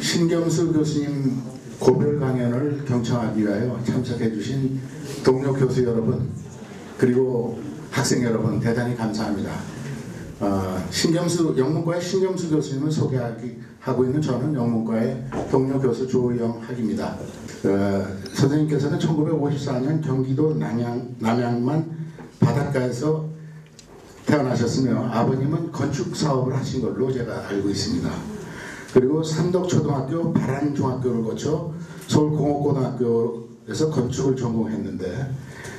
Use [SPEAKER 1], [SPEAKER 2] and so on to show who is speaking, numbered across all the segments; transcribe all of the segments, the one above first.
[SPEAKER 1] 신경수 교수님 고별 강연을 경청하기 위하여 참석해 주신 동료 교수 여러분 그리고 학생 여러분 대단히 감사합니다. 영문과의 신경수 교수님을 소개하고 있는 저는 영문과의 동료 교수 조영학입니다. 선생님께서는 1954년 경기도 남양만 바닷가에서 태어나셨으며 아버님은 건축 사업을 하신 걸로 제가 알고 있습니다. 그리고 삼덕초등학교, 바란중학교를 거쳐 서울공업고등학교에서 건축을 전공했는데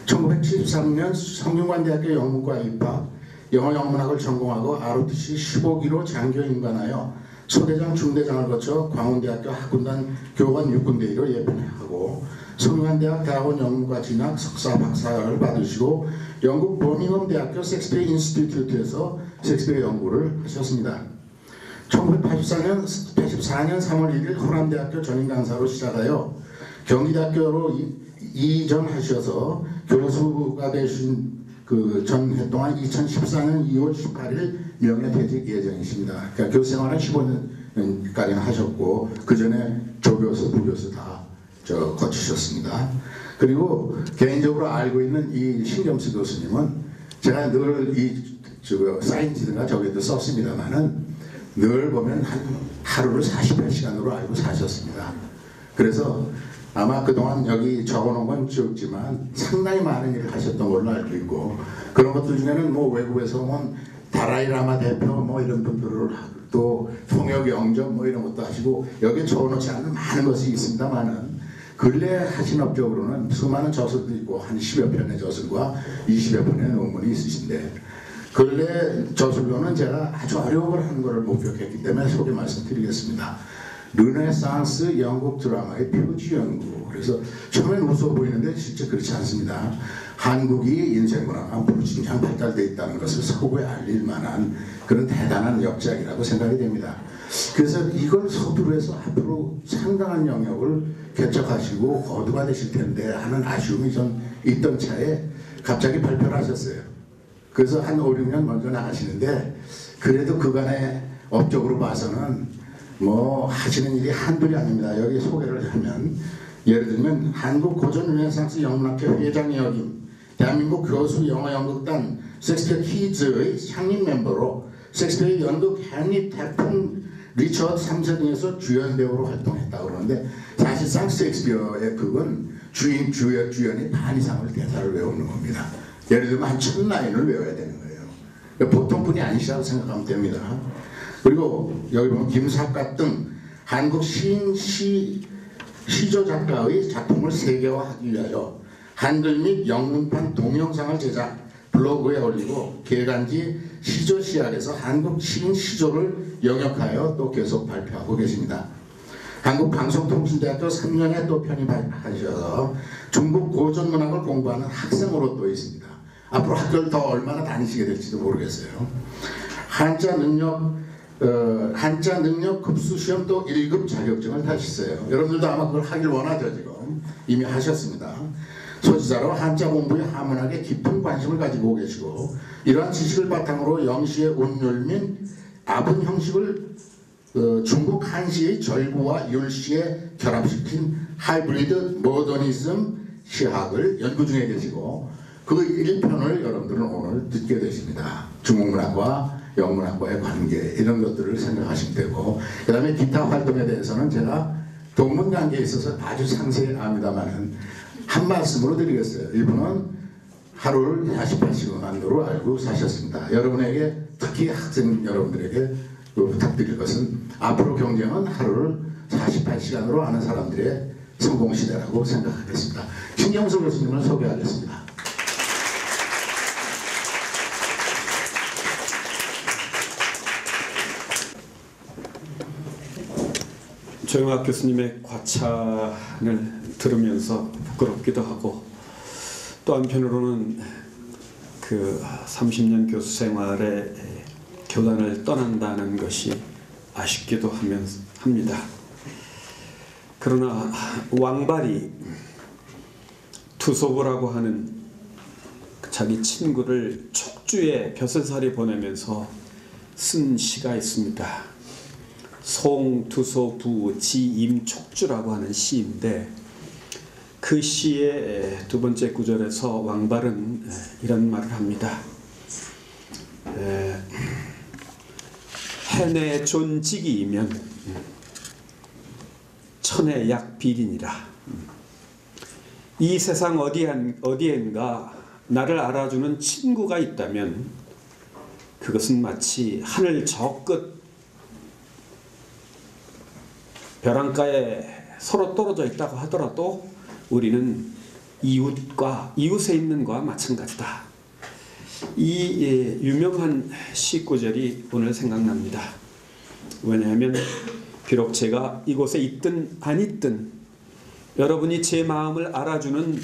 [SPEAKER 1] 1973년 성균관대학교 영문과 입학, 영어영문학을 전공하고 ROTC 15기로 장교 임관하여 소대장, 중대장을 거쳐 광운대학교 학군단 교관 육군대위로 예편하고 성균관대학 대학원 영문과 진학 석사 박사를 받으시고 영국 버밍엄 대학교 셰익스피어 인스티튜트에서 셰익스피어 연구를 하셨습니다. 1984년 3월 1일 호남대학교 전임 강사로 시작하여 경기대학교로 이전하셔서 교수가 되신 그 전해 동안 2014년 2월 18일 명예퇴직 예정이십니다. 그러니까 교수 생활은 15년가량 하셨고 그 전에 조교수, 부교수 다 거치셨습니다. 그리고 개인적으로 알고 있는 이 신경수 교수님은 제가 늘 이 사인지든가 저기도 썼습니다만은 늘 보면 하루를 48시간으로 알고 사셨습니다. 그래서 아마 그동안 여기 적어놓은 건 적지만 상당히 많은 일을 하셨던 걸로 알고 있고 그런 것들 중에는 뭐 외국에서 온 다라이라마 대표 뭐 이런 분들을 또 통역 영접 뭐 이런 것도 하시고 여기에 적어놓지 않는 많은 것이 있습니다만은 근래 하신 업적으로는 수많은 저술도 있고 한 10여 편의 저술과 20여 편의 논문이 있으신데 근래 저술로는 제가 아주 어려움을 하는 것을 목격했기 때문에 소개 말씀드리겠습니다. 르네상스 영국 드라마의 표지 연구. 그래서 처음엔 무서워 보이는데 실제 그렇지 않습니다. 한국이 인생문화가 불진장 발달되어 있다는 것을 서구에 알릴 만한 그런 대단한 역작이라고 생각이 됩니다. 그래서 이걸 서두로 해서 앞으로 상당한 영역을 개척하시고 거두가 되실 텐데 하는 아쉬움이 좀 있던 차에 갑자기 발표를 하셨어요. 그래서 한 5, 6년 먼저 나가시는데 그래도 그간의 업적으로 봐서는 뭐 하시는 일이 한둘이 아닙니다. 여기 소개를 하면 예를 들면 한국 고전 르네상스 영문학회 회장 역임, 대한민국 교수 영어연극단 셰익스피어 키즈의 창립 멤버로 셰익스피어 연극 헨리 태풍 리처드 3세 등에서 주연 배우로 활동했다고 그러는데 사실상 셰익스피어의 극은 주연이 반 이상을 대사를 외우는 겁니다. 예를 들면 한 1000라인을 외워야 되는 거예요. 그러니까 보통 분이 아니시라고 생각하면 됩니다. 그리고 여기 보면 김사갓 등 한국 시인, 시조 작가의 작품을 세계화하기 위하여 한글 및 영문판 동영상을 제작, 블로그에 올리고 개간지 시조시학에서 한국 시인 시조를 영역하여 또 계속 발표하고 계십니다. 한국방송통신대학교 3년에 또 편입하셔서 중국 고전문학을 공부하는 학생으로 또 있습니다. 앞으로 학교를 더 얼마나 다니시게 될지도 모르겠어요. 한자 능력 급수 시험 또 1급 자격증을 타셨어요. 여러분들도 아마 그걸 하길 원하죠. 지금 이미 하셨습니다. 소지자로 한자 공부의 한문학에 깊은 관심을 가지고 계시고 이러한 지식을 바탕으로 영시의 운율 및 아분 형식을 중국 한시의 절구와 율시에 결합시킨 하이브리드 모더니즘 시학을 연구 중에 계시고 그 1편을 여러분들은 오늘 듣게 되십니다. 중국문학과 영문학과의 관계 이런 것들을 생각하시면 되고 그 다음에 기타 활동에 대해서는 제가 동문 관계에 있어서 아주 상세히 압니다만은 한 말씀으로 드리겠어요. 이분은 하루를 48시간으로 알고 사셨습니다. 여러분에게 특히 학생 여러분들에게 부탁드릴 것은 앞으로 경쟁은 하루를 48시간으로 하는 사람들의 성공시대라고 생각하겠습니다. 신경수 교수님을 소개하겠습니다.
[SPEAKER 2] 조영학 교수님의 과찬을 들으면서 부끄럽기도 하고 또 한편으로는 그 30년 교수 생활에 교단을 떠난다는 것이 아쉽기도 합니다. 그러나 왕발이 투소부라고 하는 자기 친구를 촉주에 벼슬살이 보내면서 쓴 시가 있습니다. 송두소부 지임촉주라고 하는 시인데 그 시의 두 번째 구절에서 왕발은 이런 말을 합니다. 해내 존직이이면 천의 약비리니라. 이 세상 어디엔가 나를 알아주는 친구가 있다면 그것은 마치 하늘 저 끝 벼랑가에 서로 떨어져 있다고 하더라도 우리는 이웃에 있는 것과 마찬가지다. 이 유명한 시구절이 오늘 생각납니다. 왜냐하면 비록 제가 이곳에 있든 안 있든 여러분이 제 마음을 알아주는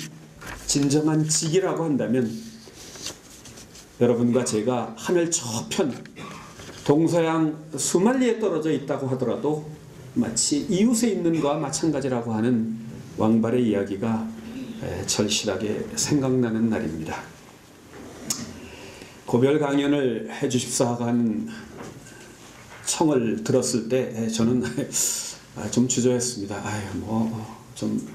[SPEAKER 2] 진정한 직이라고 한다면 여러분과 제가 하늘 저편 동서양 수만리에 떨어져 있다고 하더라도 마치 이웃에 있는 것과 마찬가지라고 하는 왕발의 이야기가 절실하게 생각나는 날입니다. 고별 강연을 해주십사 한 청을 들었을 때 저는 좀 주저했습니다. 좀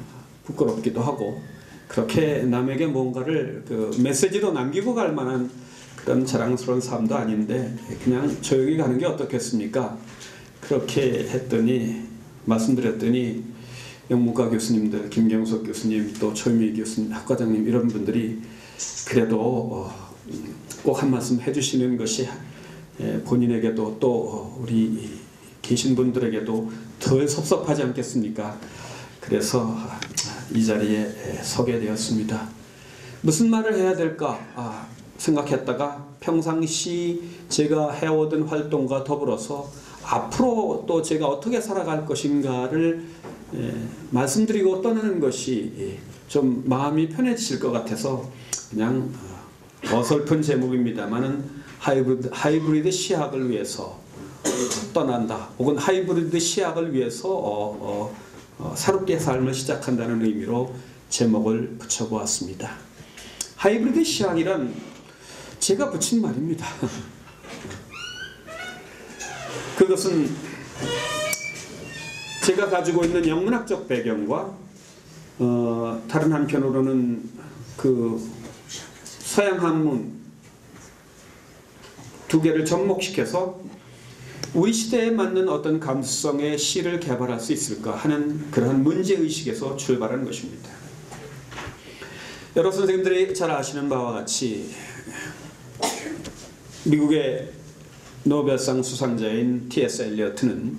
[SPEAKER 2] 부끄럽기도 하고 그렇게 남에게 뭔가를 메시지로 남기고 갈 만한 그런 자랑스러운 삶도 아닌데 그냥 조용히 가는 게 어떻겠습니까? 그렇게 했더니 말씀드렸더니 영문과 교수님들, 김경석 교수님, 또 최미 교수님, 학과장님 이런 분들이 그래도 꼭 한 말씀 해주시는 것이 본인에게도 또 우리 계신 분들에게도 덜 섭섭하지 않겠습니까? 그래서 이 자리에 서게 되었습니다. 무슨 말을 해야 될까 생각했다가 평상시 제가 해오던 활동과 더불어서 앞으로 또 제가 어떻게 살아갈 것인가를 말씀드리고 떠나는 것이 좀 마음이 편해지실 것 같아서 그냥 어설픈 제목입니다만은 하이브리드 시학을 위해서 떠난다 혹은 하이브리드 시학을 위해서 새롭게 삶을 시작한다는 의미로 제목을 붙여보았습니다. 하이브리드 시학이란 제가 붙인 말입니다. 그것은 제가 가지고 있는 영문학적 배경과 다른 한편으로는 그 서양 한문 두 개를 접목시켜서 우리 시대에 맞는 어떤 감수성의 시를 개발할 수 있을까 하는 그러한 문제의식에서 출발한 것입니다. 여러 선생님들이 잘 아시는 바와 같이 미국의 노벨상 수상자인 T.S. 엘리어트는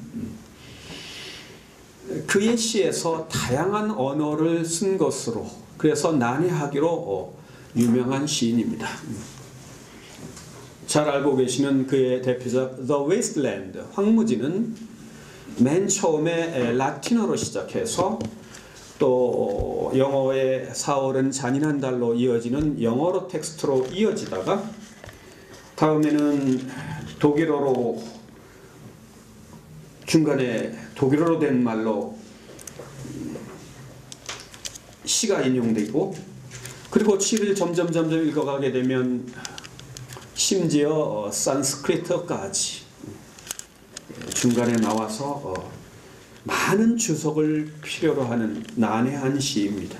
[SPEAKER 2] 그의 시에서 다양한 언어를 쓴 것으로 그래서 난해하기로 유명한 시인입니다. 잘 알고 계시는 그의 대표작 The Wasteland, 황무지는 맨 처음에 라틴어로 시작해서 또 영어의 4월은 잔인한 달로 이어지는 영어로 텍스트로 이어지다가 다음에는 독일어로 중간에 독일어로 된 말로 시가 인용되고 그리고 시를 점점 읽어가게 되면 심지어 산스크리트어까지 중간에 나와서 많은 주석을 필요로 하는 난해한 시입니다.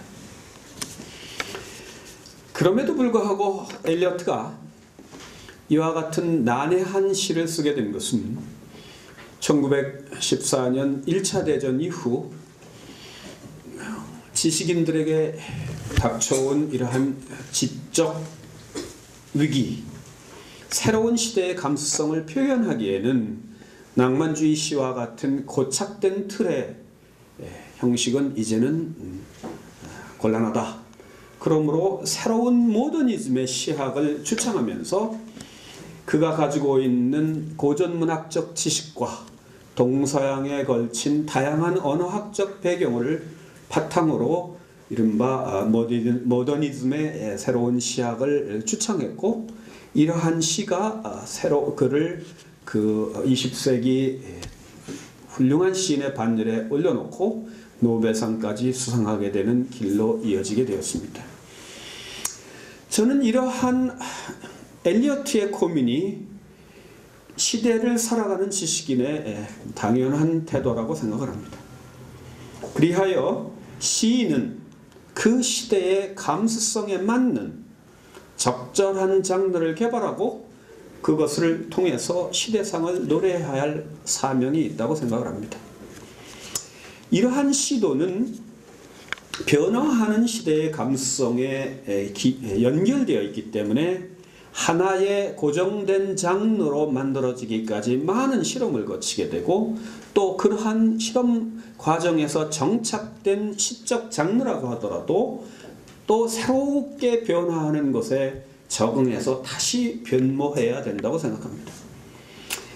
[SPEAKER 2] 그럼에도 불구하고 엘리어트가 이와 같은 난해한 시를 쓰게 된 것은 1914년 1차 대전 이후 지식인들에게 닥쳐온 이러한 지적 위기, 새로운 시대의 감수성을 표현하기에는 낭만주의 시와 같은 고착된 틀의 형식은 이제는 곤란하다. 그러므로 새로운 모더니즘의 시학을 추창하면서 그가 가지고 있는 고전문학적 지식과 동서양에 걸친 다양한 언어학적 배경을 바탕으로 이른바 모더니즘의 새로운 시학을 추창했고 이러한 시가 그를 그 20세기 훌륭한 시인의 반열에 올려놓고 노벨상까지 수상하게 되는 길로 이어지게 되었습니다. 저는 이러한 엘리어트의 고민이 시대를 살아가는 지식인의 당연한 태도라고 생각을 합니다. 그리하여 시인은 그 시대의 감수성에 맞는 적절한 장르를 개발하고 그것을 통해서 시대상을 노래해야 할 사명이 있다고 생각을 합니다. 이러한 시도는 변화하는 시대의 감수성에 연결되어 있기 때문에 하나의 고정된 장르로 만들어지기까지 많은 실험을 거치게 되고, 또 그러한 실험 과정에서 정착된 시적 장르라고 하더라도 또 새롭게 변화하는 것에 적응해서 다시 변모해야 된다고 생각합니다.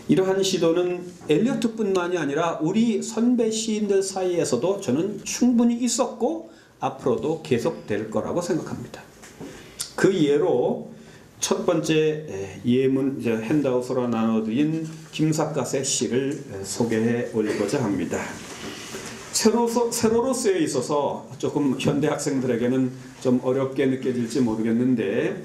[SPEAKER 2] 이러한 시도는 엘리어트뿐만이 아니라 우리 선배 시인들 사이에서도 저는 충분히 있었고 앞으로도 계속될 거라고 생각합니다. 그 예로 첫 번째 예문 핸드아웃으로 나눠드린 김삿갓의 시를 소개해 올리고자 합니다. 세로로 쓰여 있어서 조금 현대 학생들에게는 좀 어렵게 느껴질지 모르겠는데,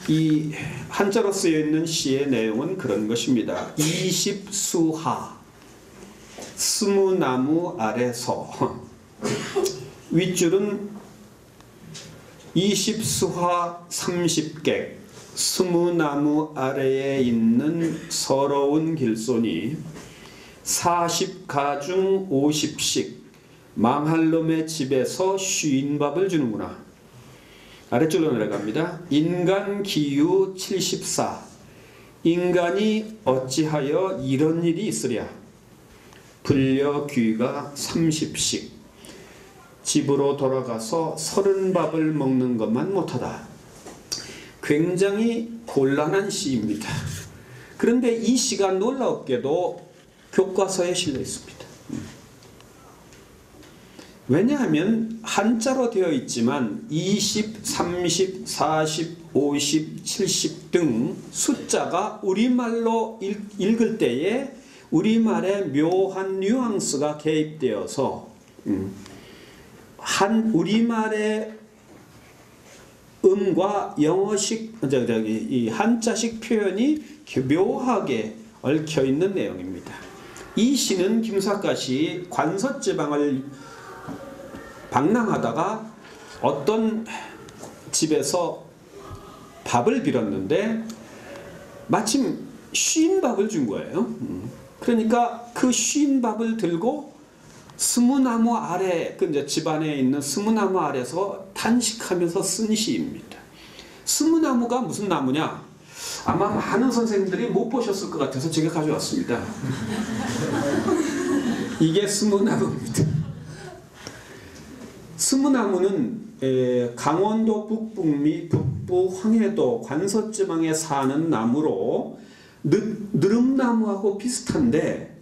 [SPEAKER 2] 이 한자로 쓰여 있는 시의 내용은 그런 것입니다. 20수하 스무나무 아래서, 윗줄은 20수하 30객 스무나무 아래에 있는 서러운 길손이 40가 중 50씩 망할 놈의 집에서 쉰밥을 주는구나. 아래줄로 내려갑니다. 인간 기유 74. 인간이 어찌하여 이런 일이 있으랴. 불려 귀가 30씩. 집으로 돌아가서 30밥을 먹는 것만 못하다. 굉장히 곤란한 시입니다. 그런데 이 시가 놀랍게도 교과서에 실려 있습니다. 왜냐하면 한자로 되어 있지만 20, 30, 40, 50, 70 등 숫자가 우리말로 읽을 때에 우리말의 묘한 뉘앙스가 개입되어서 우리말의 음과 영어식, 이 한자식 표현이 묘하게 얽혀 있는 내용입니다. 이 시는 김삿갓이 관서지방을 방랑하다가 어떤 집에서 밥을 빌었는데 마침 쉰밥을 준 거예요. 그러니까 그 쉰밥을 들고 스무나무 아래, 이제 집안에 있는 스무나무 아래서 단식하면서 쓴 시입니다. 스무나무가 무슨 나무냐? 아마 많은 선생님들이 못 보셨을 것 같아서 제가 가져왔습니다. 이게 스무나무입니다. 스무나무는 강원도 북북미 북부 황해도 관서지방에 사는 나무로 느릅나무하고 비슷한데,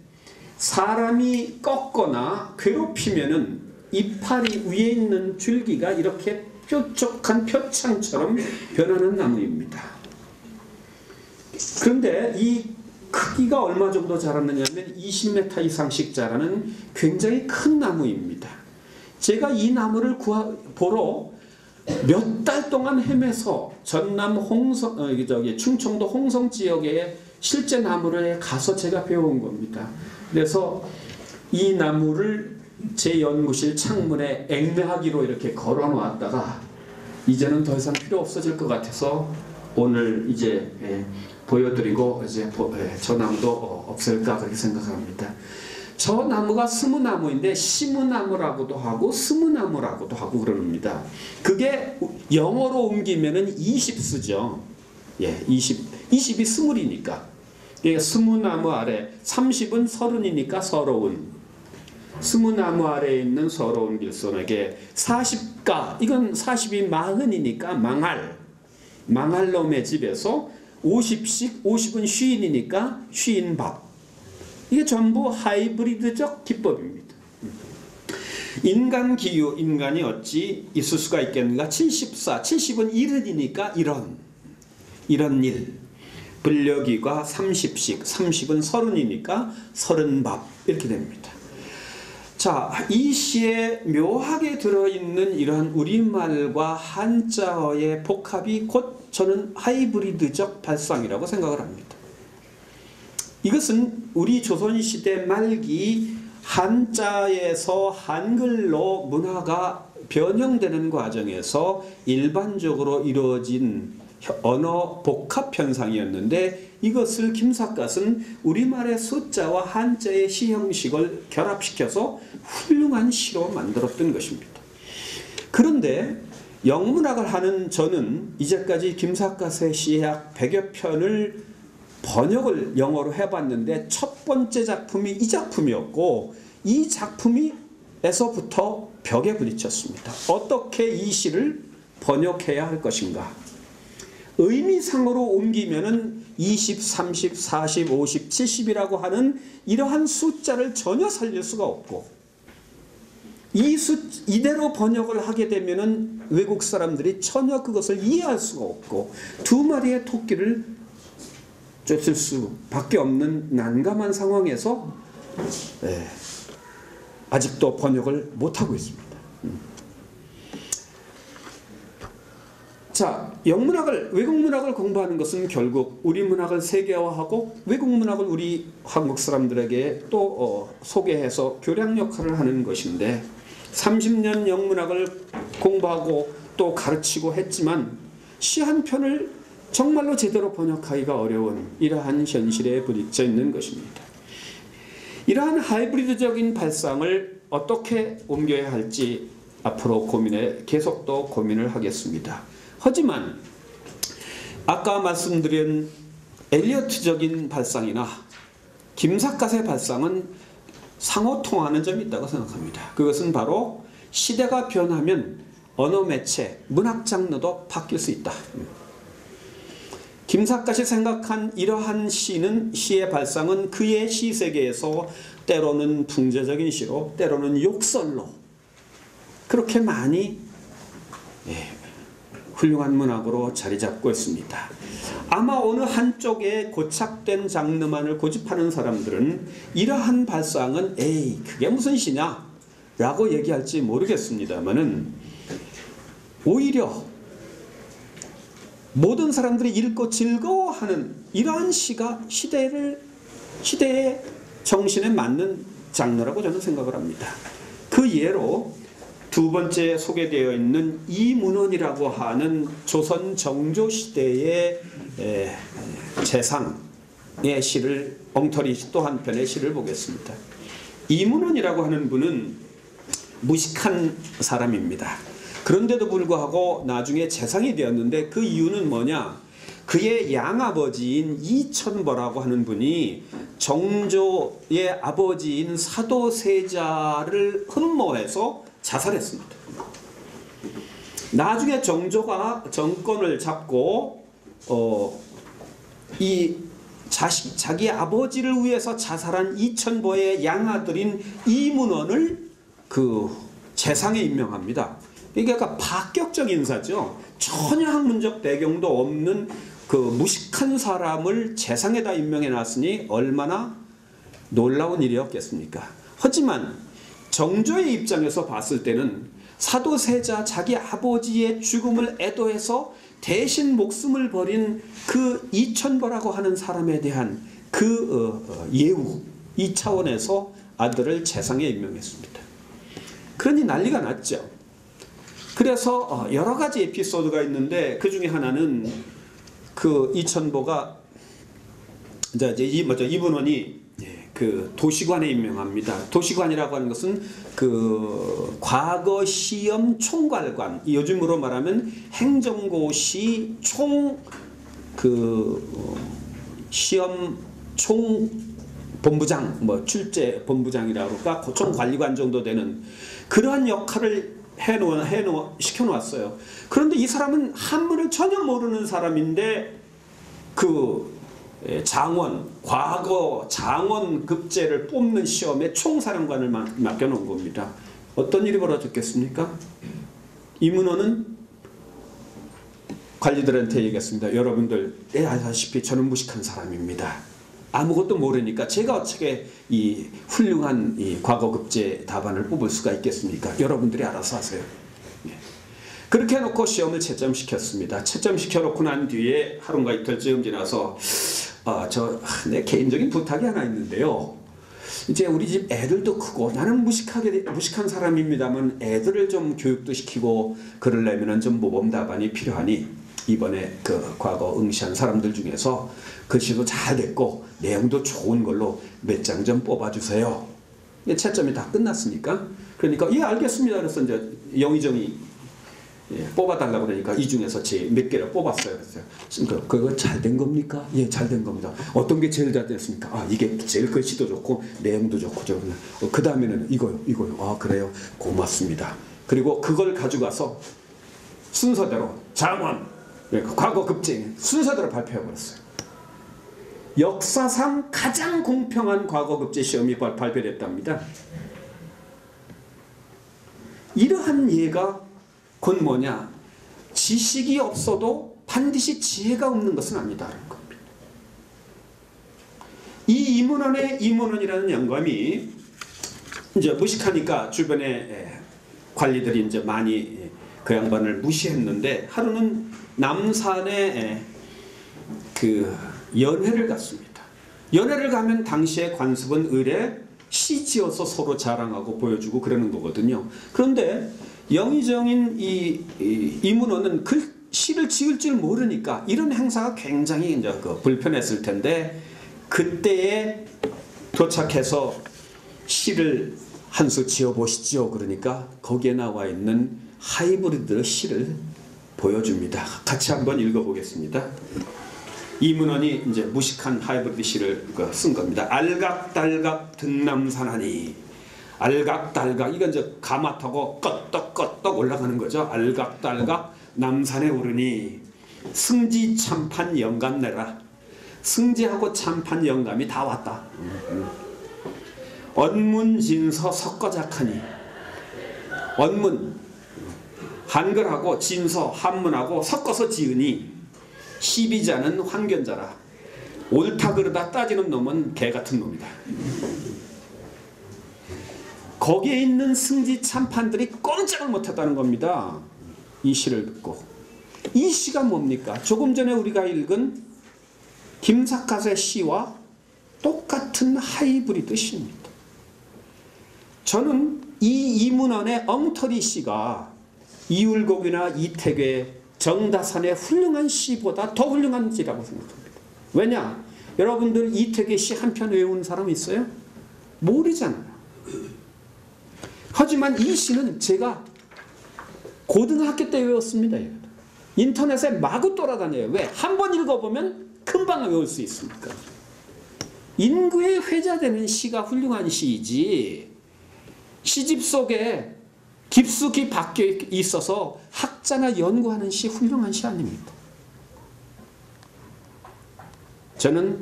[SPEAKER 2] 사람이 꺾거나 괴롭히면은 이파리 위에 있는 줄기가 이렇게 뾰족한 표창처럼 변하는 나무입니다. 그런데 이 크기가 얼마 정도 자랐느냐면 20m 이상씩 자라는 굉장히 큰 나무입니다. 제가 이 나무를 보러 몇 달 동안 헤매서 전남 충청도 홍성 지역의 실제 나무를 가서 제가 배워온 겁니다. 그래서 이 나무를 제 연구실 창문에 앵매하기로 이렇게 걸어 놓았다가 이제는 더 이상 필요 없어질 것 같아서 오늘 이제 보여드리고 이제 저 나무도 없앨까 그렇게 생각합니다. 저 나무가 스무나무인데 시무나무라고도 하고 스무나무라고도 하고 그럽니다. 그게 영어로 옮기면은 20수죠. 20이 스물이니까. 스무나무 아래, 30은 서른이니까 서러운. 스무나무 아래에 있는 서러운 길손에게 40가, 이건 40이 마흔이니까 망할 놈의 집에서 50씩, 50은 쉬인이니까 쉬인밥. 이게 전부 하이브리드적 기법입니다. 인간 기유, 인간이 어찌 있을 수가 있겠는가? 74, 70은 이른이니까 이런 일. 불려기가 30씩, 30은 서른이니까 서른밥, 이렇게 됩니다. 자, 이 시에 묘하게 들어있는 이러한 우리말과 한자어의 복합이 곧 저는 하이브리드적 발상이라고 생각을 합니다. 이것은 우리 조선시대 말기 한자에서 한글로 문화가 변형되는 과정에서 일반적으로 이루어진 언어 복합 현상이었는데, 이것을 김삿갓은 우리말의 숫자와 한자의 시 형식을 결합시켜서 훌륭한 시로 만들었던 것입니다. 그런데 영문학을 하는 저는 이제까지 김삿갓의 시 약 100여 편을 번역을 영어로 해봤는데, 첫 번째 작품이 이 작품이었고, 이 작품에서부터 벽에 부딪혔습니다. 어떻게 이 시를 번역해야 할 것인가? 의미상으로 옮기면은 20, 30, 40, 50, 70이라고 하는 이러한 숫자를 전혀 살릴 수가 없고, 이대로 번역을 하게 되면은 외국 사람들이 전혀 그것을 이해할 수가 없고, 두 마리의 토끼를 쫓을 수밖에 없는 난감한 상황에서 아직도 번역을 못하고 있습니다. 자, 외국 문학을 공부하는 것은 결국 우리 문학을 세계화하고 외국 문학을 우리 한국 사람들에게 또 소개해서 교량 역할을 하는 것인데, 30년 영문학을 공부하고 또 가르치고 했지만 시 한 편을 정말로 제대로 번역하기가 어려운 이러한 현실에 부딪혀 있는 것입니다. 이러한 하이브리드적인 발상을 어떻게 옮겨야 할지 앞으로 계속 또 고민을 하겠습니다. 하지만 아까 말씀드린 엘리어트적인 발상이나 김삿갓의 발상은 상호 통하는 점이 있다고 생각합니다. 그것은 바로 시대가 변하면 언어 매체, 문학 장르도 바뀔 수 있다. 김삿갓이 생각한 이러한 시의 발상은 그의 시세계에서 때로는 풍자적인 시로, 때로는 욕설로 그렇게 많이 훌륭한 문학으로 자리 잡고 있습니다. 아마 어느 한쪽에 고착된 장르만을 고집하는 사람들은 이러한 발상은 에이 그게 무슨 시냐 라고 얘기할지 모르겠습니다만은, 오히려 모든 사람들이 읽고 즐거워하는 이러한 시가 시대의 정신에 맞는 장르라고 저는 생각을 합니다. 그 예로 두 번째 소개되어 있는 이문헌이라고 하는 조선 정조 시대의 재상의 시를, 엉터리 또 한 편의 시를 보겠습니다. 이문헌이라고 하는 분은 무식한 사람입니다. 그런데도 불구하고 나중에 재상이 되었는데, 그 이유는 뭐냐? 그의 양아버지인 이천보라고 하는 분이 정조의 아버지인 사도세자를 흠모해서 자살했습니다. 나중에 정조가 정권을 잡고 자기 아버지를 위해서 자살한 이천보의 양아들인 이문헌을 그 재상에 임명합니다. 이게 약간 파격적 인사죠. 전혀 학문적 배경도 없는 그 무식한 사람을 재상에다 임명해 놨으니 얼마나 놀라운 일이었겠습니까? 하지만 정조의 입장에서 봤을 때는 사도세자 자기 아버지의 죽음을 애도해서 대신 목숨을 버린 그 이천보라고 하는 사람에 대한 그 예우, 이 차원에서 아들을 재상에 임명했습니다. 그러니 난리가 났죠. 그래서 여러 가지 에피소드가 있는데, 그 중에 하나는 그 이천보가 이문헌이 그 도시관에 임명합니다. 도시관이라고 하는 것은 그 과거 시험 총괄관, 요즘으로 말하면 행정고시 시험 총 본부장, 출제 본부장이라고 할까, 총관리관 정도 되는 그러한 역할을 시켜놓았어요. 그런데 이 사람은 한문을 전혀 모르는 사람인데 그 과거 장원급제를 뽑는 시험에 총사령관을 맡겨놓은 겁니다. 어떤 일이 벌어졌겠습니까? 이문헌은 관리들한테 얘기했습니다. 여러분들 아시다시피 저는 무식한 사람입니다. 아무것도 모르니까 제가 어떻게 이 훌륭한 이 과거급제 답안을 뽑을 수가 있겠습니까? 여러분들이 알아서 하세요. 그렇게 해놓고 시험을 채점시켰습니다. 채점시켜놓고 난 뒤에 하루가 이틀쯤 지나서 내 개인적인 부탁이 하나 있는데요. 이제 우리 집 애들도 크고 나는 무식한 사람입니다만 애들을 좀 교육도 시키고 그러려면은 좀 모범 답안이 필요하니 이번에 그 과거 응시한 사람들 중에서 글씨도 잘 됐고 내용도 좋은 걸로 몇 장 좀 뽑아주세요. 채점이 다 끝났으니까 그러니까 예 알겠습니다. 그래서 이제 영의정이 뽑아달라고 그러니까 이 중에서 제 몇 개를 뽑았어요. 그래서 그거 잘 된 겁니까? 예, 잘 된 겁니다. 어떤 게 제일 잘 됐습니까? 아, 이게 제일 글씨도 좋고 내용도 좋고 그 다음에는 이거요. 아, 그래요. 고맙습니다. 그리고 그걸 가져가서 순서대로 장원, 과거 급제 순서대로 발표해버렸어요. 역사상 가장 공평한 과거 급제 시험이 발표됐답니다. 이러한 예가 곧 뭐냐? 지식이 없어도 반드시 지혜가 없는 것은 아니다라는 겁니다. 이 이문원이라는 영감이 이제 무식하니까 주변에 관리들이 이제 많이 그 양반을 무시했는데 하루는 남산에 그 연회를 갔습니다. 연회를 가면 당시에 관습은 을에 시 지어서 서로 자랑하고 보여주고 그러는 거거든요. 그런데 영의정인 이문호는 시를 지을 줄 모르니까 이런 행사가 굉장히 이제 불편했을 텐데 그때에 도착해서 시를 한 수 지어 보시죠. 그러니까 거기에 나와 있는 하이브리드 시를 보여줍니다. 같이 한번 읽어보겠습니다. 이문원이 이제 무식한 하이브리드 시를 쓴 겁니다. 알각달각 등남산하니 알각달각 이건 이제 가마타고 껐떡껐떡 올라가는 거죠. 알각달각 남산에 오르니 승지 참판 영감 내라. 승지하고 참판 영감이 다 왔다. 언문진서 섞어작하니 언문 한글하고 진서 한문하고 섞어서 지으니 시비자는 황견자라. 옳다 그르다 따지는 놈은 개같은 놈이다. 거기에 있는 승지 참판들이 꼼짝을 못했다는 겁니다. 이 시를 듣고. 이 시가 뭡니까? 조금 전에 우리가 읽은 김삿갓의 시와 똑같은 하이브리드 시입니다. 저는 이 이문원의 엉터리 시가 이울곡이나 이태괴, 정다산의 훌륭한 시보다 더 훌륭한 시라고 생각합니다. 왜냐? 여러분들 이태괴 시 한 편 외운 사람 있어요? 모르잖아요. 하지만 이 시는 제가 고등학교 때 외웠습니다. 인터넷에 마구 돌아다녀요. 왜? 한 번 읽어보면 금방 외울 수 있으니까. 인구에 회자되는 시가 훌륭한 시이지 시집 속에 깊숙이 박혀 있어서 학자나 연구하는 시 훌륭한 시 아닙니다. 저는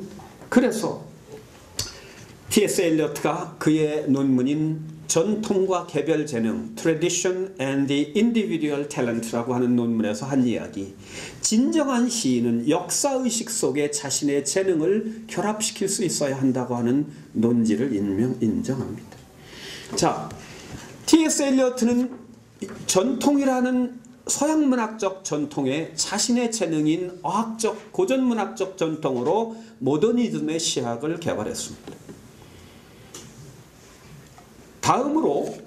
[SPEAKER 2] 그래서 T.S. 엘리어트가 그의 논문인 전통과 개별 재능 Tradition and the Individual Talent라고 하는 논문에서 한 이야기, 진정한 시인은 역사의식 속에 자신의 재능을 결합시킬 수 있어야 한다고 하는 논지를 인정합니다. 자, T.S. 엘리어트는 전통이라는 서양문학적 전통에 자신의 재능인 어학적 고전문학적 전통으로 모더니즘의 시학을 개발했습니다. 다음으로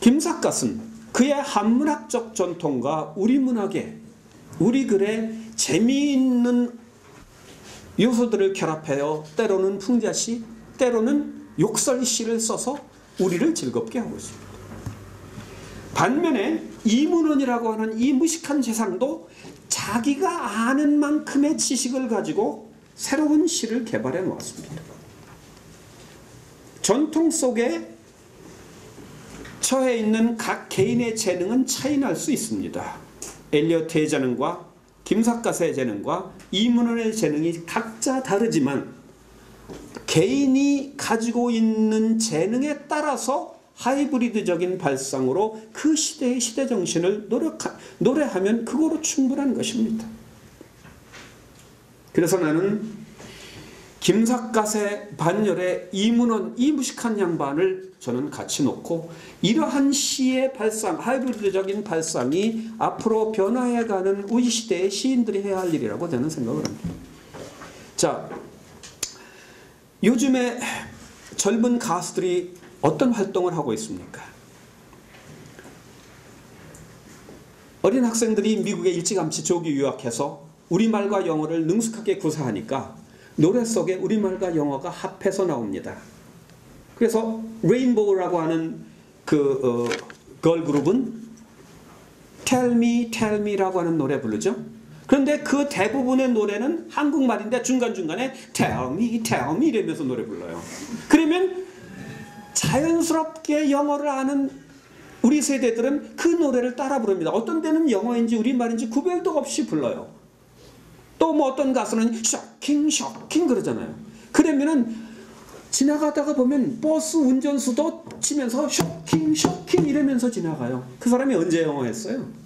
[SPEAKER 2] 김삿갓은 그의 한문학적 전통과 우리 문학의 우리 글의 재미있는 요소들을 결합하여 때로는 풍자시 때로는 욕설시를 써서 우리를 즐겁게 하고 있습니다. 반면에 이문원이라고 하는 이 무식한 재상도 자기가 아는 만큼의 지식을 가지고 새로운 시를 개발해 놓았습니다. 전통 속에 처해 있는 각 개인의 재능은 차이날 수 있습니다. 엘리어트의 재능과 김삿갓의 재능과 이문원의 재능이 각자 다르지만 개인이 가지고 있는 재능에 따라서 하이브리드적인 발상으로 그 시대의 시대정신을 노래하면 그거로 충분한 것입니다. 그래서 나는 김삿갓의 반열에 이문원, 이 무식한 양반을 저는 같이 놓고 이러한 시의 발상, 하이브리드적인 발상이 앞으로 변화해가는 우리 시대의 시인들이 해야 할 일이라고 저는 생각을 합니다. 자, 요즘에 젊은 가수들이 어떤 활동을 하고 있습니까? 어린 학생들이 미국에 일찌감치 조기 유학해서 우리말과 영어를 능숙하게 구사하니까 노래 속에 우리말과 영어가 합해서 나옵니다. 그래서 레인보우라고 하는 그 걸그룹은 Tell Me, Tell Me라고 하는 노래 부르죠. 그런데 그 대부분의 노래는 한국말인데 중간중간에 Tell Me, Tell Me 이러면서 노래 불러요. 그러면 자연스럽게 영어를 아는 우리 세대들은 그 노래를 따라 부릅니다. 어떤 때는 영어인지 우리말인지 구별도 없이 불러요. 또 뭐 어떤 가수는 쇼킹 쇼킹 그러잖아요. 그러면은 지나가다가 보면 버스 운전수도 치면서 쇼킹 쇼킹 이러면서 지나가요. 그 사람이 언제 영어 했어요?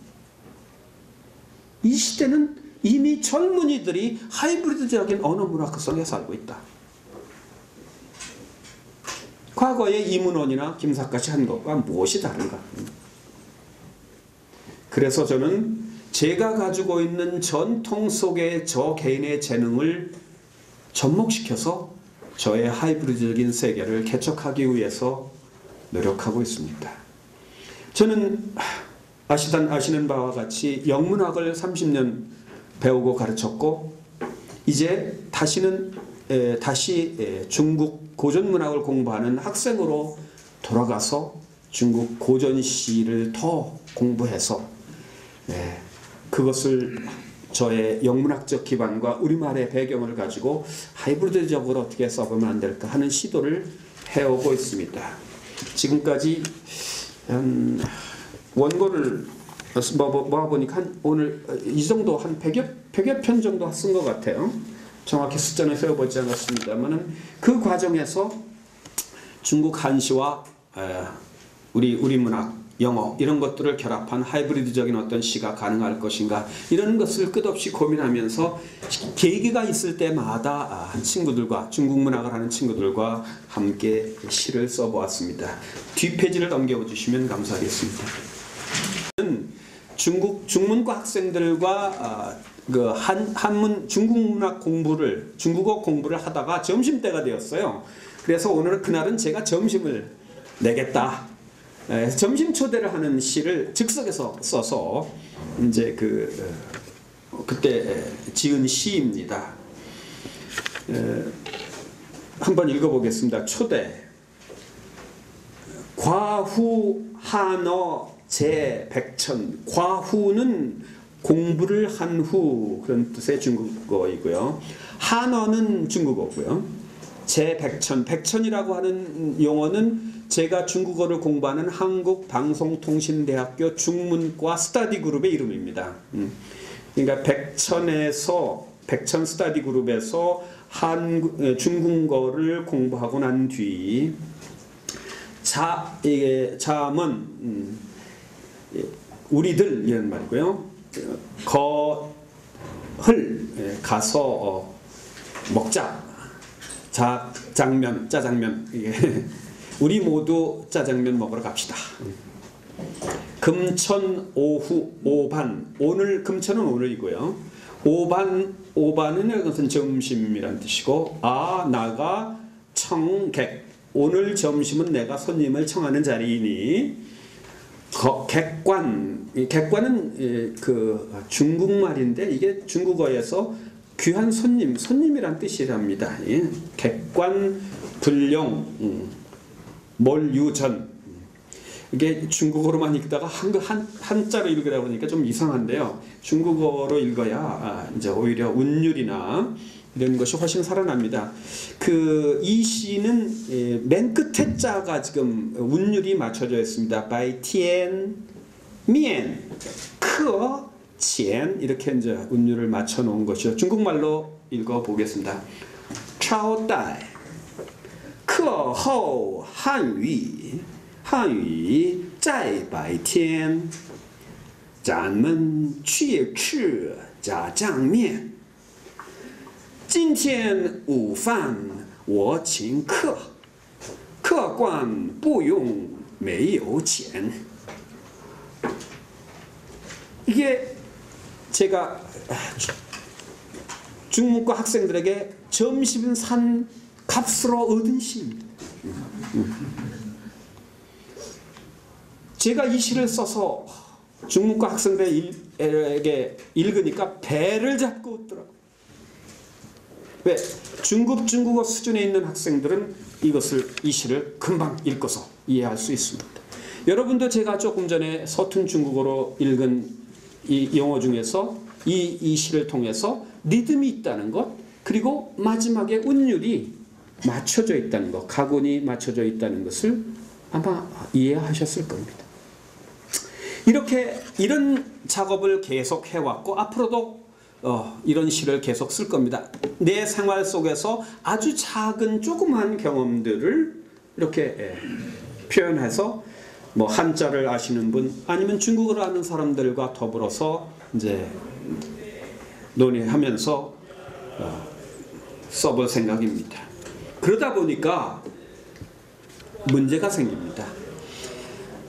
[SPEAKER 2] 이 시대는 이미 젊은이들이 하이브리드적인 언어 문화 속에 살고 있다. 과거에 이문원이나 김사까지 한 것과 무엇이 다른가? 그래서 저는 제가 가지고 있는 전통 속의 저 개인의 재능을 접목시켜서 저의 하이브리드적인 세계를 개척하기 위해서 노력하고 있습니다. 저는 아시는 바와 같이 영문학을 30년 배우고 가르쳤고 이제 다시 중국 고전문학을 공부하는 학생으로 돌아가서 중국 고전시를 더 공부해서 그것을 저의 영문학적 기반과 우리말의 배경을 가지고 하이브리드적으로 어떻게 써보면 안 될까 하는 시도를 해오고 있습니다. 지금까지 원고를 모아보니까 오늘 이 정도 한 100여 편 정도 쓴 것 같아요. 정확히 숫자는 세워보지 않았습니다만 그 과정에서 중국 한시와 우리 문학, 영어 이런 것들을 결합한 하이브리드적인 어떤 시가 가능할 것인가 이런 것을 끝없이 고민하면서 계기가 있을 때마다 친구들과 중국 문학을 하는 친구들과 함께 시를 써보았습니다. 뒷페이지를 넘겨주시면 감사하겠습니다. 중문과 학생들과 한문 중국어 공부를 하다가 점심때가 되었어요. 그래서 그날은 제가 점심을 내겠다. 점심 초대를 하는 시를 즉석에서 써서 이제 그때 지은 시입니다. 한번 읽어보겠습니다. 초대. 과후 한어 제백천. 과후는 공부를 한 후 그런 뜻의 중국어이고요. 한어는 중국어고요. 제백천. 백천이라고 하는 용어는 제가 중국어를 공부하는 한국방송통신대학교 중문과 스터디 그룹의 이름입니다. 그러니까 백천 스터디 그룹에서 중국어를 공부하고 난 뒤 잠은 우리들 이런 말이고요. 가서 먹자. 짜장면 우리 모두 짜장면 먹으러 갑시다. 금천 오후 오반. 오늘 금천은 오늘이고요. 오반은 이것은 점심이란 뜻이고 나가 청객. 오늘 점심은 내가 손님을 청하는 자리이니 객관은 중국말인데 이게 중국어에서 귀한 손님이란 뜻이랍니다. 객관 불용 몰유전. 이게 중국어로만 읽다가 한자로 읽으다 보니까 좀 이상한데요. 중국어로 읽어야 이제 오히려 운율이나 이런 것이 훨씬 살아납니다. 이 시는 맨 끝에 자가 지금 운율이 맞춰져 있습니다. 바이 티엔 미엔 크어 첸 이렇게 이제 운율을 맞춰 놓은 것이죠. 중국말로 읽어 보겠습니다. 차오다이课后汉语在白天咱们去吃炸酱面今天午饭我请客客官不用没有钱이게 제가 중문과 학생들에게 점심 산 값으로 얻은 시입니다. 제가 이 시를 써서 중문과 학생들에게 읽으니까 배를 잡고 웃더라고요. 왜? 중국어 수준에 있는 학생들은 이 시를 금방 읽어서 이해할 수 있습니다. 여러분도 제가 조금 전에 서툰 중국어로 읽은 이 영어 중에서 이 시를 통해서 리듬이 있다는 것, 그리고 마지막에 운율이 맞춰져 있다는 것, 가군이 맞춰져 있다는 것을 아마 이해하셨을 겁니다. 이런 작업을 계속 해왔고 앞으로도 이런 시를 계속 쓸 겁니다. 내 생활 속에서 아주 작은 조그만 경험들을 이렇게 표현해서 뭐 한자를 아시는 분 아니면 중국어를 아는 사람들과 더불어서 이제 논의하면서 써볼 생각입니다. 그러다 보니까 문제가 생깁니다.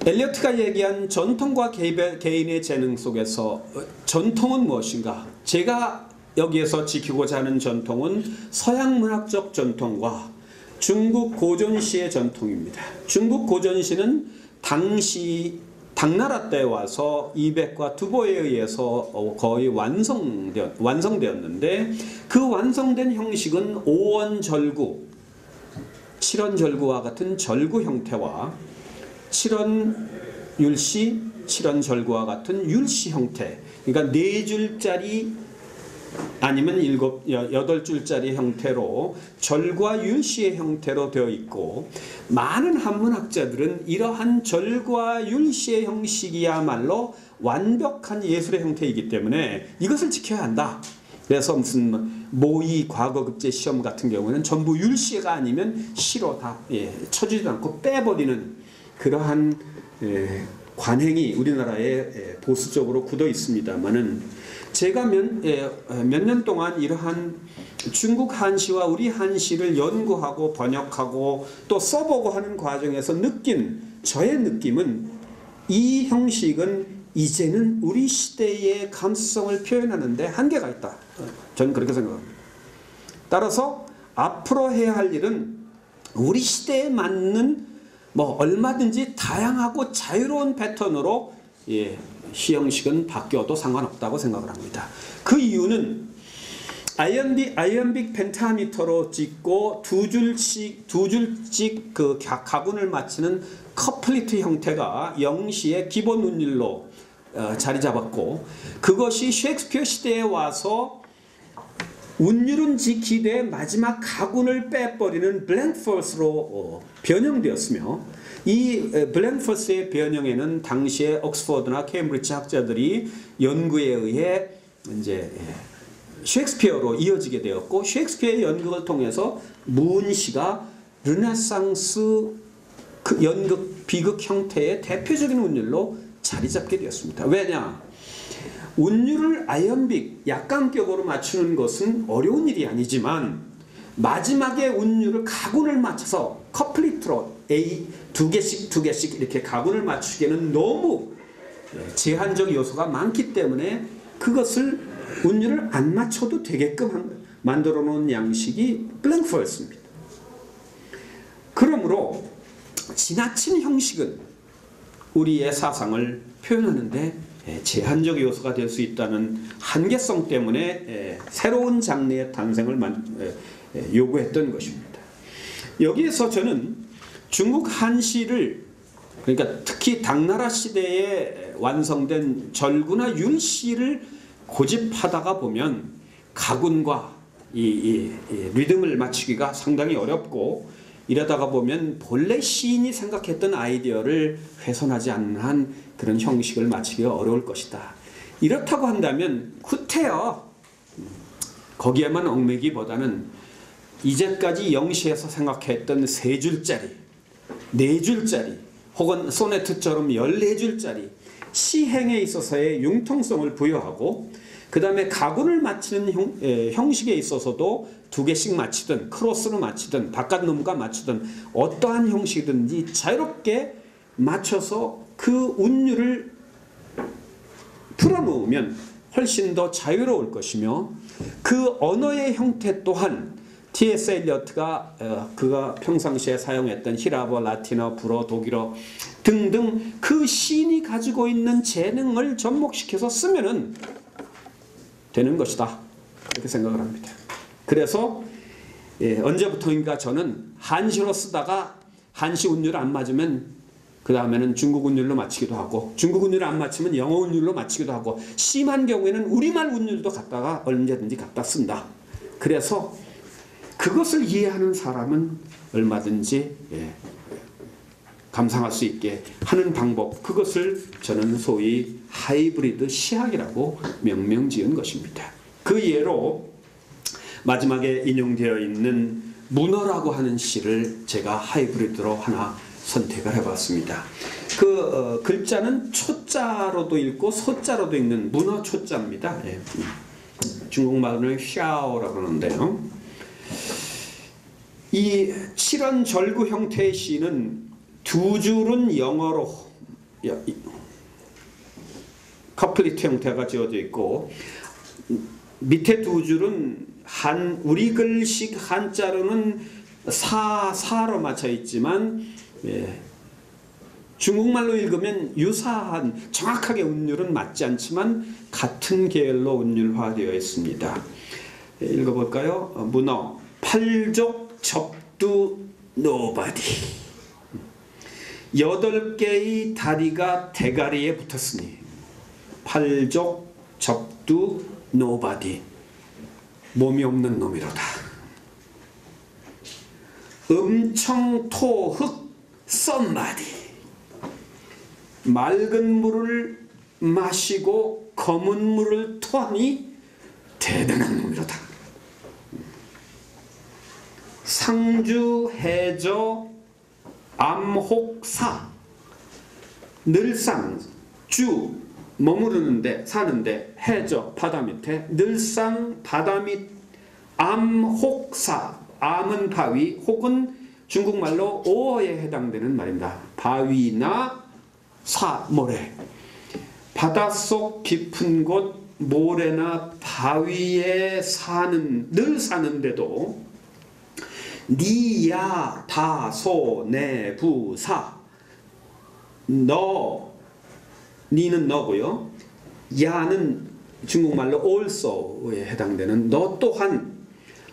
[SPEAKER 2] 엘리어트가 얘기한 전통과 개인의 재능 속에서 전통은 무엇인가? 제가 여기에서 지키고자 하는 전통은 서양 문학적 전통과 중국 고전시의 전통입니다. 중국 고전시는 당시 당나라 때 와서 이백과 두보에 의해서 거의 완성되었는데 그 완성된 형식은 오원절구, 칠원절구와 같은 절구 형태와 칠원율시, 칠원절구와 같은 율시 형태, 그러니까 4줄짜리 아니면 8줄짜리 형태로 절과 율시의 형태로 되어 있고, 많은 한문학자들은 이러한 절과 율시의 형식이야말로 완벽한 예술의 형태이기 때문에 이것을 지켜야 한다. 그래서 무슨 모의 과거급제 시험 같은 경우는 전부 율시가 아니면 시로 다 쳐주지도 않고 빼버리는 그러한 관행이 우리나라에 보수적으로 굳어 있습니다만은, 제가 몇 년 동안 이러한 중국 한시와 우리 한시를 연구하고 번역하고 또 써보고 하는 과정에서 느낀 저의 느낌은, 이 형식은 이제는 우리 시대의 감수성을 표현하는데 한계가 있다. 저는 그렇게 생각합니다. 따라서 앞으로 해야 할 일은 우리 시대에 맞는 얼마든지 다양하고 자유로운 패턴으로 시 형식은 바뀌어도 상관없다고 생각을 합니다. 그 이유는 아이언빅 펜타미터로 찍고 두 줄씩 그 가군을 맞추는 커플리트 형태가 영시의 기본 운율로 자리 잡았고, 그것이 셰익스피어 시대에 와서 운율은 지키되 마지막 가군을 빼버리는 블랭크 펄스로 변형되었으며, 이 블랭크 펄스의 변형에는 당시에 옥스퍼드나 케임브리지 학자들이 연구에 의해 이제 셰익스피어로 이어지게 되었고, 셰익스피어의 연극을 통해서 무은시가 르네상스 연극 비극 형태의 대표적인 운율로 자리 잡게 되었습니다. 왜냐? 운율을 아이언빅 약간격으로 맞추는 것은 어려운 일이 아니지만, 마지막에 운율을 가군을 맞춰서 커플리트로 두 개씩 이렇게 가군을 맞추기에는 너무 제한적 요소가 많기 때문에 그것을 운율을 안 맞춰도 되게끔 만들어 놓은 양식이 블랭크 펄스입니다. 그러므로 지나친 형식은 우리의 사상을 표현하는데 제한적 요소가 될 수 있다는 한계성 때문에 새로운 장르의 탄생을 요구했던 것입니다. 여기에서 저는 중국 한시를, 그러니까 특히 당나라 시대에 완성된 절구나 율시를 고집하다가 보면 가군과 이 리듬을 맞추기가 상당히 어렵고, 이러다가 보면 본래 시인이 생각했던 아이디어를 훼손하지 않는 한 그런 형식을 맞추기가 어려울 것이다. 이렇다고 한다면 후퇴어 거기에만 얽매기보다는 이제까지 영시에서 생각했던 3줄짜리, 4줄짜리 혹은 소네트처럼 14줄짜리 시행에 있어서의 융통성을 부여하고, 그 다음에 가군을 맞추는 형식에 있어서도 2개씩 맞추든 크로스로 맞추든 바깥놈과 맞추든 어떠한 형식이든지 자유롭게 맞춰서 그 운율을 풀어놓으면 훨씬 더 자유로울 것이며 그 언어의 형태 또한 T.S. 엘리어트가 그가 평상시에 사용했던 히라버, 라틴어, 불어, 독일어 등등 그 시인이 가지고 있는 재능을 접목시켜서 쓰면은 되는 것이다. 그렇게 생각을 합니다. 그래서 언제부터인가 저는 한시로 쓰다가 한시 운율 안 맞으면 그 다음에는 중국 운율로 맞추기도 하고 중국 운율 안 맞추면 영어 운율로 맞추기도 하고 심한 경우에는 우리말 운율도 갖다가 언제든지 갖다 쓴다. 그래서 그것을 이해하는 사람은 얼마든지 감상할 수 있게 하는 방법, 그것을 저는 소위 하이브리드 시학이라고 명명지은 것입니다. 그 예로 마지막에 인용되어 있는 문어라고 하는 시를 제가 하이브리드로 하나 선택을 해봤습니다. 그 글자는 초자로도 읽고 소자로도 읽는 문어 초자입니다. 중국말로는 샤오라고 하는데요. 이 칠언절구 형태의 시는 두 줄은 영어로 커플리트 형태가 지어져 있고 밑에 두 줄은 우리 글식 한자로는 사로 맞춰 있지만 중국말로 읽으면 유사한 정확하게 운율은 맞지 않지만 같은 계열로 운율화되어 있습니다. 읽어볼까요? 문어 팔족 접두 노바디 8개의 다리가 대가리에 붙었으니 팔족 접두 노바디 몸이 없는 놈이로다. 음청토흑 썸바디 맑은 물을 마시고 검은 물을 토하니 대단한 놈이로다. 상주해저 암혹사 늘상 주 머무르는데 사는데 해저 바다 밑에 늘상 바다 밑 암혹사 암은 바위 혹은 중국말로 오어에 해당되는 말입니다. 바위나 사 모래 바닷속 깊은 곳 모래나 바위에 늘 사는데도 니야 다소 내부사 너 니는 너고요. 야는 중국말로 also에 해당되는 너 또한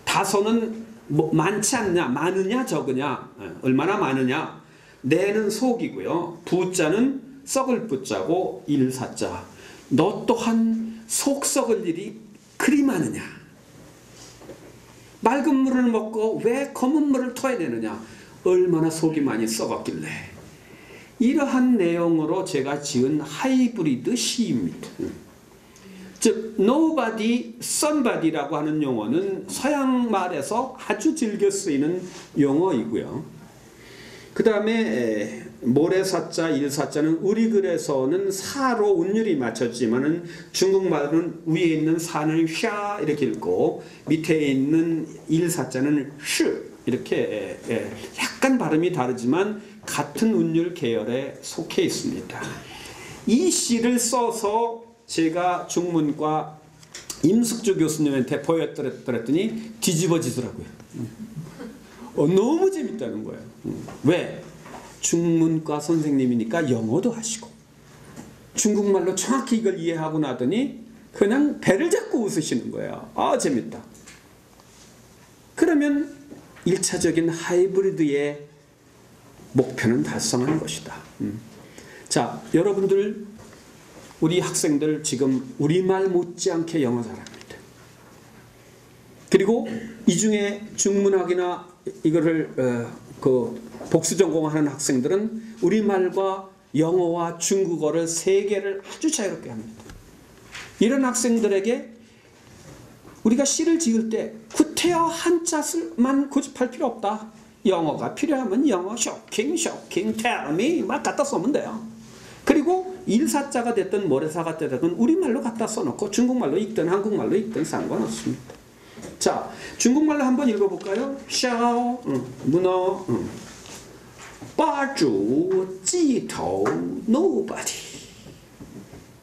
[SPEAKER 2] 다소는 많지 않냐 많으냐 적으냐 얼마나 많으냐 내는 속이고요. 부자는 썩을 부자고 일사자 너 또한 속 썩을 일이 그리 많으냐 맑은 물을 먹고 왜 검은 물을 토해내느냐 얼마나 속이 많이 썩었길래 이러한 내용으로 제가 지은 하이브리드 시입니다. 즉 nobody, somebody라고 하는 용어는 서양말에서 아주 즐겨 쓰이는 용어이고요. 그 다음에 모래사자, 일사자는 우리 글에서는 사로 운율이 맞췄지만은 중국말은 위에 있는 사는 샤 이렇게 읽고 밑에 있는 일사자는 슈 이렇게 약간 발음이 다르지만 같은 운율 계열에 속해 있습니다. 이 시를 써서 제가 중문과 임숙주 교수님한테 보여드렸더니 뒤집어지더라고요. 너무 재밌다는 거예요. 왜? 중문과 선생님이니까 영어도 하시고 중국말로 정확히 이걸 이해하고 나더니 그냥 배를 잡고 웃으시는 거예요. 아 재밌다. 그러면 1차적인 하이브리드의 목표는 달성한 것이다. 자, 여러분들 우리 학생들 지금 우리말 못지않게 영어 잘합니다. 그리고 이 중에 중문학이나 이거를 복수 전공하는 학생들은 우리말과 영어와 중국어를 세 개를 아주 자유롭게 합니다. 이런 학생들에게 우리가 시를 지을 때 구태여 한자만 고집할 필요 없다. 영어가 필요하면 영어 쇼킹, 텔미 막 갖다 써면 돼요. 그리고 일사자가 됐든 모래사가 됐든 우리말로 갖다 써놓고 중국말로 읽든 한국말로 읽든 상관없습니다. 자, 중국말로 한번 읽어볼까요? 샤오, 문어, 빠주, 찌토, nobody.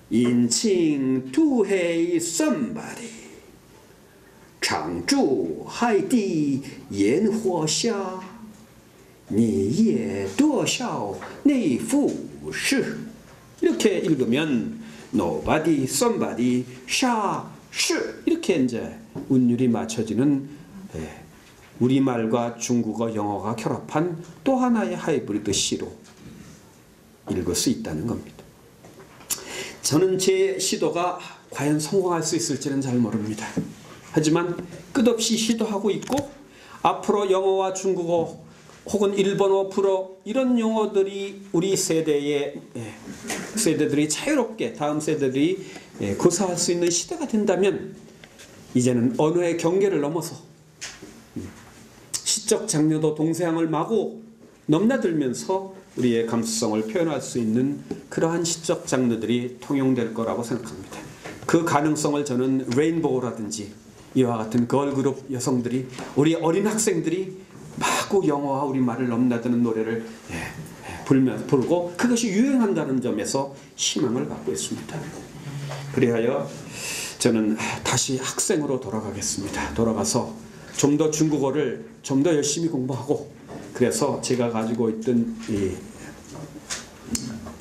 [SPEAKER 2] 인칭 투헤이 somebody 常住海底烟火下你也多少内服是 이렇게 읽으면 nobody, somebody, 샤, 시 이렇게 이제 운율이 맞춰지는 우리말과 중국어, 영어가 결합한 또 하나의 하이브리드 시로 읽을 수 있다는 겁니다. 저는 제 시도가 과연 성공할 수 있을지는 잘 모릅니다. 하지만 끝없이 시도하고 있고 앞으로 영어와 중국어 혹은 일본어, 불어 이런 용어들이 우리 세대들이 자유롭게 다음 세대들이 구사할 수 있는 시대가 된다면 이제는 언어의 경계를 넘어서 시적 장르도 동서양을 마구 넘나들면서 우리의 감수성을 표현할 수 있는 그러한 시적 장르들이 통용될 거라고 생각합니다. 그 가능성을 저는 레인보우라든지 이와 같은 걸그룹 여성들이 우리 어린 학생들이 마구 영어와 우리말을 넘나드는 노래를 부르고 그것이 유행한다는 점에서 희망을 갖고 있습니다. 그리하여 저는 다시 학생으로 돌아가겠습니다. 돌아가서 좀 더 중국어를 좀 더 열심히 공부하고 그래서 제가 가지고 있던 이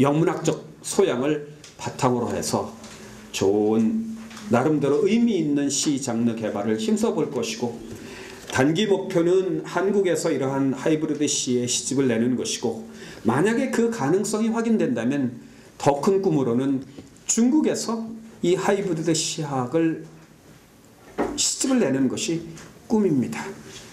[SPEAKER 2] 영문학적 소양을 바탕으로 해서 좋은 나름대로 의미 있는 시 장르 개발을 힘써 볼 것이고 단기 목표는 한국에서 이러한 하이브리드 시의 시집을 내는 것이고 만약에 그 가능성이 확인된다면 더 큰 꿈으로는 중국에서 이 하이브리드 시학을 시집을 내는 것이 꿈입니다.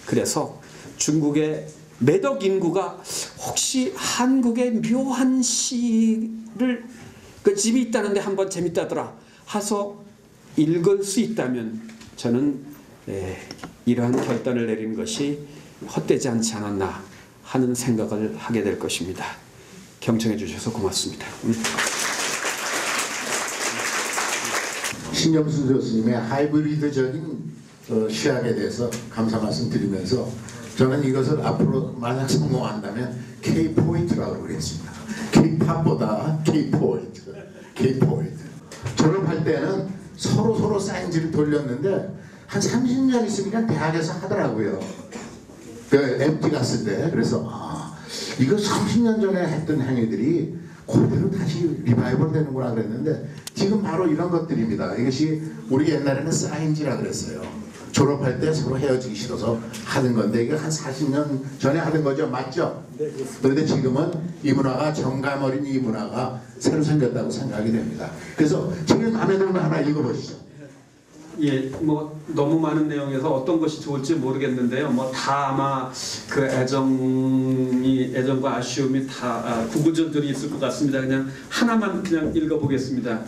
[SPEAKER 2] 그래서 중국의 매덕 인구가 혹시 한국의 묘한 시를 그 집이 있다는데 한번 재밌다더라 하서 읽을 수 있다면 저는 이러한 결단을 내린 것이 헛되지 않지 않았나 하는 생각을 하게 될 것입니다. 경청해 주셔서 고맙습니다.
[SPEAKER 1] 신경수 교수님의 하이브리드적인 시학에 대해서 감사 말씀드리면서 저는 이것을 앞으로 만약 성공한다면 K-포인트라고 그랬습니다. K-팝보다 K-포인트. 졸업할 때는 서로 사인지를 돌렸는데 한 30년 있으니까 대학에서 하더라고요. 그 MT 갔을 때. 그래서 이거 30년 전에 했던 행위들이 그대로 다시 리바이벌 되는구나 그랬는데 지금 바로 이런 것들입니다. 이것이 우리 옛날에는 사인지라 그랬어요. 졸업할 때 서로 헤어지기 싫어서 하는 건데 이게 한 40년 전에 하던 거죠. 맞죠? 네, 그렇습니다. 그런데 지금은 이 문화가 정감 어린 이 문화가 새로 생겼다고 생각이 됩니다. 그래서 지금 마음에 드는 거 하나 읽어보시죠.
[SPEAKER 2] 예, 뭐 너무 많은 내용에서 어떤 것이 좋을지 모르겠는데요. 뭐 다 아마 그 애정과 아쉬움이 다 구구절절이 있을 것 같습니다. 그냥 하나만 그냥 읽어보겠습니다.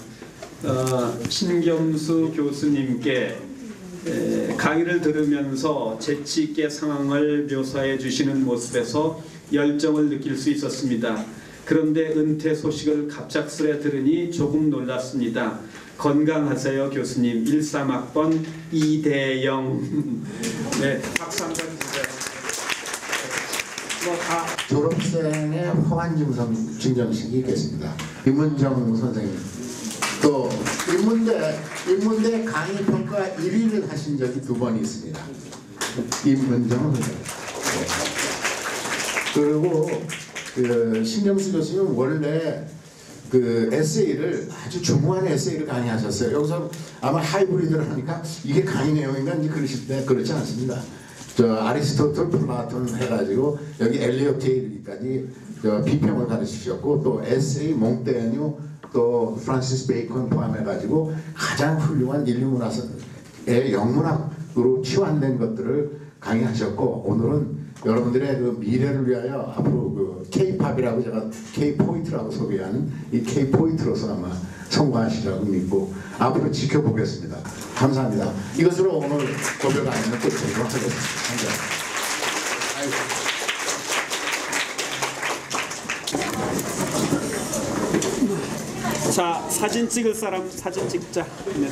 [SPEAKER 2] 신겸수 교수님께 강의를 들으면서 재치 있게 상황을 묘사해 주시는 모습에서 열정을 느낄 수 있었습니다. 그런데 은퇴 소식을 갑작스레 들으니 조금 놀랐습니다. 건강하세요 교수님. 13학번 이대영. 네, 박수 한번 주세요. 다
[SPEAKER 1] 졸업생의 허환 증정식이 있겠습니다. 임은정 선생님. 또 인문대 강의 평가 1위를 하신 적이 2번 있습니다. 임은정 선생님. 그리고 그 신경수 교수님 원래 그 에세이를 아주 중후한 에세이를 강의하셨어요. 여기서 아마 하이브리드를 하니까 이게 강의 내용인가 이제 그러실 때 그렇지 않습니다. 저 아리스토텔, 플라톤 해가지고 여기 엘리어트에 이르기까지 비평을 가르치셨고 또 에세이, 몽테뉴, 또 프란시스 베이컨 포함해가지고 가장 훌륭한 인류 문화의 영문학으로 치환된 것들을 강의하셨고 오늘은 여러분들의 그 미래를 위하여 앞으로 그 K-팝이라고 제가 K-포인트라고 소개하는 이 K-포인트로서 아마 성공하시라고 믿고 앞으로 지켜보겠습니다. 감사합니다. 이것으로 오늘 고별 강의는 끝내도록 하겠습니다.
[SPEAKER 2] 자, 사진 찍을 사람 사진 찍자. 네.